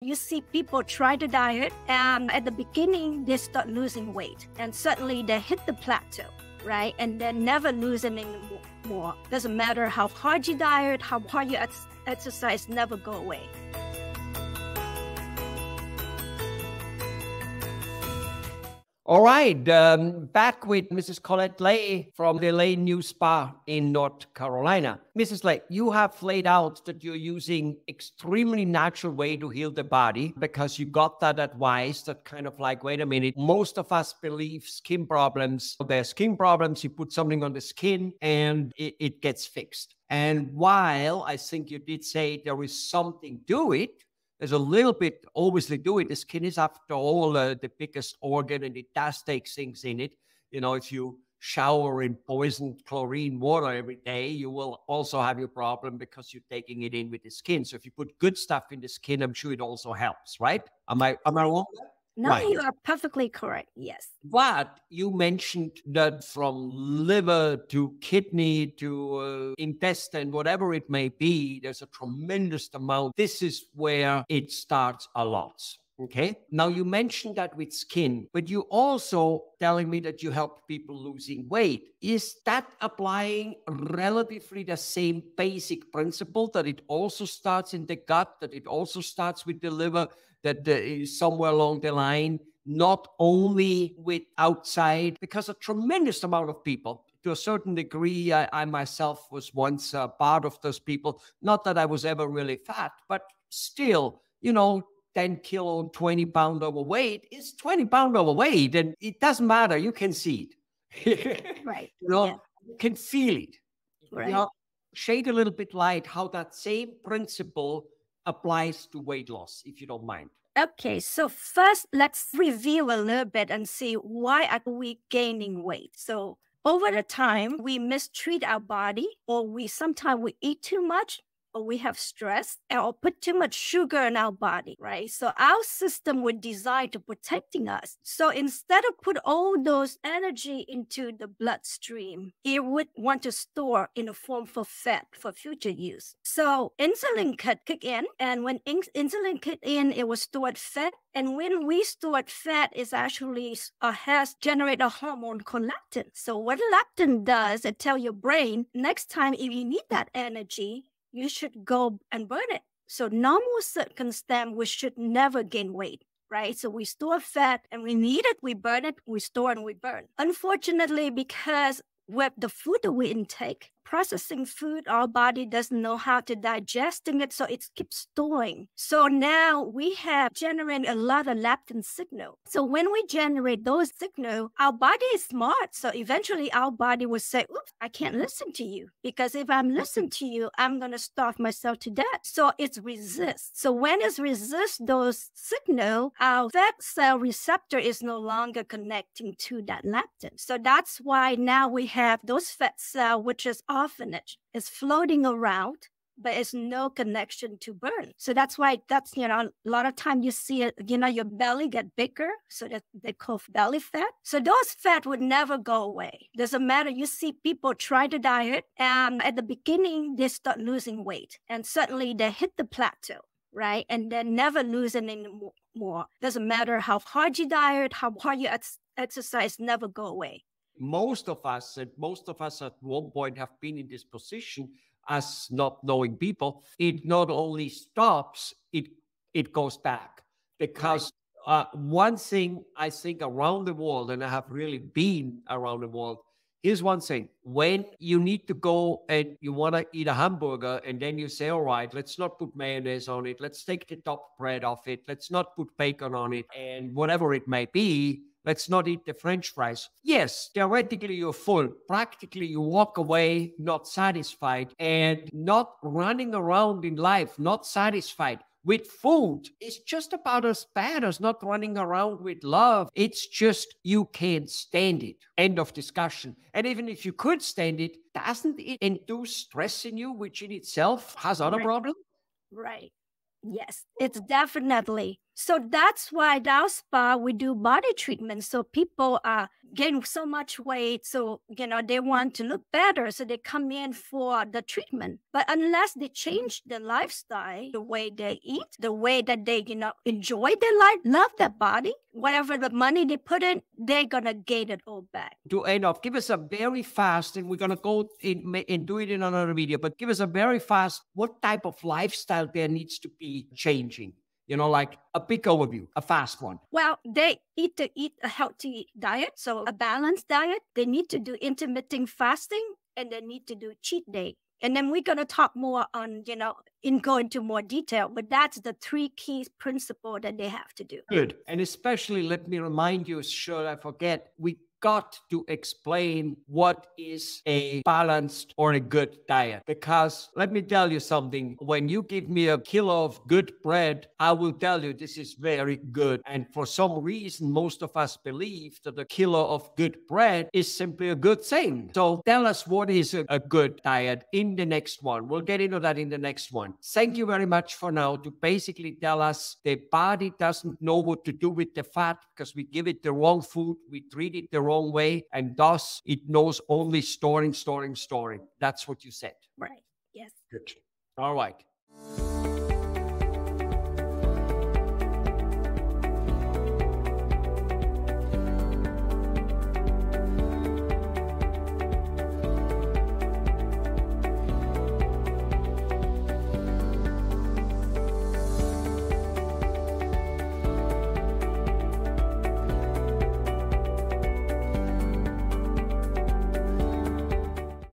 You see people try to diet, and at the beginning, they start losing weight. And suddenly they hit the plateau, right? And then never lose any more. Doesn't matter how hard you diet, how hard you exercise, never go away. All right, back with Mrs. Colette Lay from the Lay New Spa in North Carolina. Mrs. Lay, you have laid out that you're using extremely natural way to heal the body because you got that advice that kind of like, wait a minute, most of us believe skin problems, there's skin problems, you put something on the skin and it gets fixed. And while I think you did say there is something to it, there's a little bit, obviously, do it. The skin is, after all, the biggest organ, and it does take things in it. You know, if you shower in poisoned chlorine water every day, you will also have your problem because you're taking it in with the skin. So if you put good stuff in the skin, I'm sure it also helps, right? Am I wrong? No, right. You are perfectly correct. Yes. But you mentioned that from liver to kidney to intestine, whatever it may be, there's a tremendous amount. This is where it starts a lot. Okay. Now you mentioned that with skin, but you also telling me that you help people losing weight. Is that applying relatively the same basic principle, that it also starts in the gut, that it also starts with the liver, that is somewhere along the line, not only with outside? Because a tremendous amount of people, to a certain degree, I myself was once part of those people. Not that I was ever really fat, but still, 10 kilo, 20 pound overweight is 20 pound overweight, and it doesn't matter. You can see it. Right. You can feel it. Right. Shade a little bit light how that same principle applies to weight loss, if you don't mind. Okay, so first, let's review a little bit and see why are we gaining weight. So over the time, we mistreat our body, or sometimes we eat too much, or we have stress, or put too much sugar in our body, right? So our system was designed to protecting us. So instead of put all those energy into the bloodstream, it would want to store in a form of fat for future use. So insulin could kick in, and when insulin kicked in, it was stored fat. And when we stored fat, it actually has generated a hormone called leptin. So what leptin does, it tells your brain, next time if you need that energy, you should go and burn it. So normal circumstance, we should never gain weight, right? So we store fat and we need it, we burn it, we store and we burn. Unfortunately, because with the food that we intake, processing food, our body doesn't know how to digesting it, so it keeps storing. So now we have generated a lot of leptin signal. So when we generate those signals, our body is smart. So eventually our body will say, oops, I can't listen to you, because if I'm listening to you, I'm going to starve myself to death. So it resists. So when it resists those signals, our fat cell receptor is no longer connecting to that leptin. So that's why now we have those fat cells, which is orphanage, is floating around, but it's no connection to burn. So that's why a lot of time you see it, your belly get bigger, so that they call belly fat. So those fat would never go away. Doesn't matter. You see people try to diet, and at the beginning, they start losing weight, and suddenly they hit the plateau, right? And then never lose any more. Doesn't matter how hard you diet, how hard you exercise, never go away. Most of us at one point have been in this position as not knowing people. It not only stops, it goes back. Because one thing I think around the world, and I have really been around the world, here's one thing. When you need to go and you want to eat a hamburger, and then you say, all right, let's not put mayonnaise on it. Let's take the top bread off it. Let's not put bacon on it, and whatever it may be. Let's not eat the French fries. Yes, theoretically you're full. Practically you walk away not satisfied, and not running around in life not satisfied with food is just about as bad as not running around with love. It's just you can't stand it. End of discussion. And even if you could stand it, doesn't it induce stress in you, which in itself has other problems? Right. Yes, it's definitely. So that's why at our spa, we do body treatment. So people are gaining so much weight. So, they want to look better. So they come in for the treatment. But unless they change their lifestyle, the way they eat, the way that they, enjoy their life, love their body, whatever the money they put in, they're going to gain it all back. To end off, give us a very fast, and we're going to go in and do it in another video, but give us a very fast, what type of lifestyle there needs to be changing? Like a big overview, a fast one. Well, they need to eat a healthy diet, so a balanced diet. They need to do intermittent fasting, and they need to do cheat day. And then we're going to talk more on, go into more detail, but that's the 3 key principles that they have to do. Good. And especially, let me remind you, should I forget, we got to explain what is a balanced or a good diet. Because let me tell you something, when you give me a kilo of good bread, I will tell you this is very good. And for some reason, most of us believe that a kilo of good bread is simply a good thing. So tell us what is a good diet in the next one. We'll get into that in the next one. Thank you very much for now to basically tell us the body doesn't know what to do with the fat because we give it the wrong food, we treat it the wrong way, and thus it knows only storing. That's what you said. Right. Yes. Good. All right.